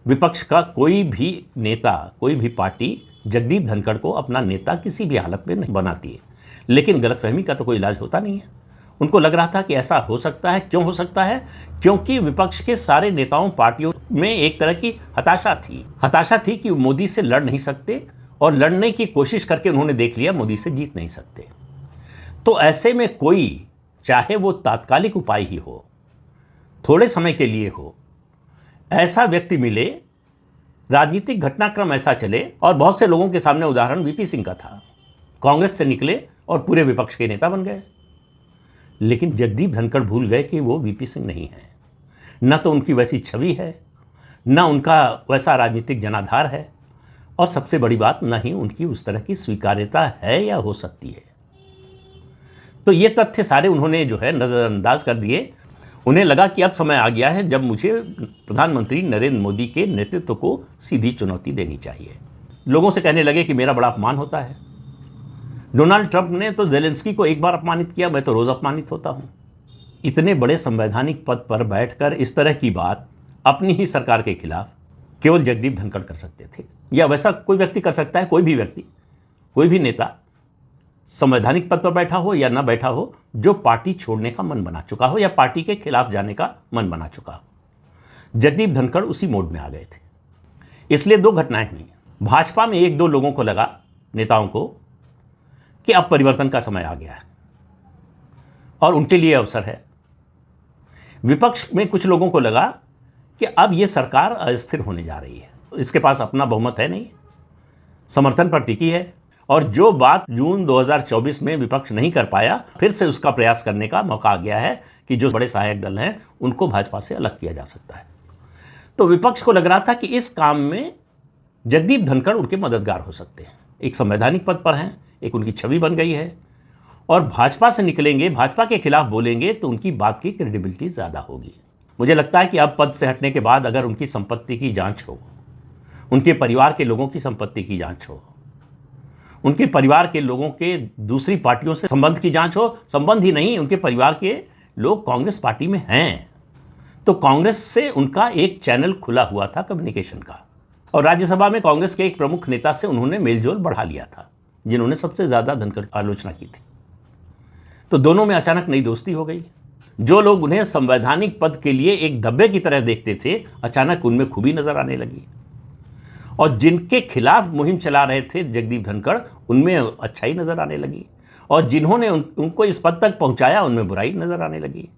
विपक्ष का कोई भी नेता, कोई भी पार्टी जगदीप धनखड़ को अपना नेता किसी भी हालत में नहीं बनाती है, लेकिन गलतफहमी का तो कोई इलाज होता नहीं है। उनको लग रहा था कि ऐसा हो सकता है। क्यों हो सकता है? क्योंकि विपक्ष के सारे नेताओं, पार्टियों में एक तरह की हताशा थी कि मोदी से लड़ नहीं सकते, और लड़ने की कोशिश करके उन्होंने देख लिया मोदी से जीत नहीं सकते। तो ऐसे में कोई, चाहे वो तात्कालिक उपाय ही हो, थोड़े समय के लिए हो, ऐसा व्यक्ति मिले, राजनीतिक घटनाक्रम ऐसा चले। और बहुत से लोगों के सामने उदाहरण वीपी सिंह का था, कांग्रेस से निकले और पूरे विपक्ष के नेता बन गए। लेकिन जगदीप धनखड़ भूल गए कि वो वीपी सिंह नहीं है, न तो उनकी वैसी छवि है, न उनका वैसा राजनीतिक जनाधार है, और सबसे बड़ी बात, न ही उनकी उस तरह की स्वीकार्यता है या हो सकती है। तो ये तथ्य सारे उन्होंने जो है नज़रअंदाज कर दिए। उन्हें लगा कि अब समय आ गया है जब मुझे प्रधानमंत्री नरेंद्र मोदी के नेतृत्व को सीधी चुनौती देनी चाहिए। लोगों से कहने लगे कि मेरा बड़ा अपमान होता है। डोनाल्ड ट्रंप ने तो ज़ेलेंस्की को एक बार अपमानित किया, मैं तो रोज़ अपमानित होता हूँ। इतने बड़े संवैधानिक पद पर बैठकर इस तरह की बात अपनी ही सरकार के खिलाफ केवल जगदीप धनखड़ कर सकते थे, या वैसा कोई व्यक्ति कर सकता है। कोई भी व्यक्ति, कोई भी नेता संवैधानिक पद पर बैठा हो या ना बैठा हो, जो पार्टी छोड़ने का मन बना चुका हो या पार्टी के खिलाफ जाने का मन बना चुका हो। जगदीप धनखड़ उसी मोड में आ गए थे। इसलिए दो घटनाएं हुई। भाजपा में एक दो लोगों को लगा, नेताओं को, कि अब परिवर्तन का समय आ गया है और उनके लिए अवसर है। विपक्ष में कुछ लोगों को लगा कि अब ये सरकार अस्थिर होने जा रही है, इसके पास अपना बहुमत है नहीं, समर्थन पर टिकी है, और जो बात जून 2024 में विपक्ष नहीं कर पाया, फिर से उसका प्रयास करने का मौका आ गया है कि जो बड़े सहायक दल हैं उनको भाजपा से अलग किया जा सकता है। तो विपक्ष को लग रहा था कि इस काम में जगदीप धनखड़ उनके मददगार हो सकते हैं। एक संवैधानिक पद पर हैं, एक उनकी छवि बन गई है, और भाजपा से निकलेंगे, भाजपा के खिलाफ बोलेंगे तो उनकी बात की क्रेडिबिलिटी ज़्यादा होगी। मुझे लगता है कि अब पद से हटने के बाद अगर उनकी संपत्ति की जांच हो, उनके परिवार के लोगों की संपत्ति की जांच हो, उनके परिवार के लोगों के दूसरी पार्टियों से संबंध की जांच हो, संबंध ही नहीं, उनके परिवार के लोग कांग्रेस पार्टी में हैं, तो कांग्रेस से उनका एक चैनल खुला हुआ था कम्युनिकेशन का, और राज्यसभा में कांग्रेस के एक प्रमुख नेता से उन्होंने मेलजोल बढ़ा लिया था, जिन्होंने सबसे ज़्यादा धनखड़ आलोचना की थी। तो दोनों में अचानक नई दोस्ती हो गई। जो लोग उन्हें संवैधानिक पद के लिए एक धब्बे की तरह देखते थे, अचानक उनमें खूबी नजर आने लगी, और जिनके खिलाफ मुहिम चला रहे थे जगदीप धनखड़, उनमें अच्छाई नजर आने लगी, और जिन्होंने उनको इस पद तक पहुंचाया, उनमें बुराई नजर आने लगी।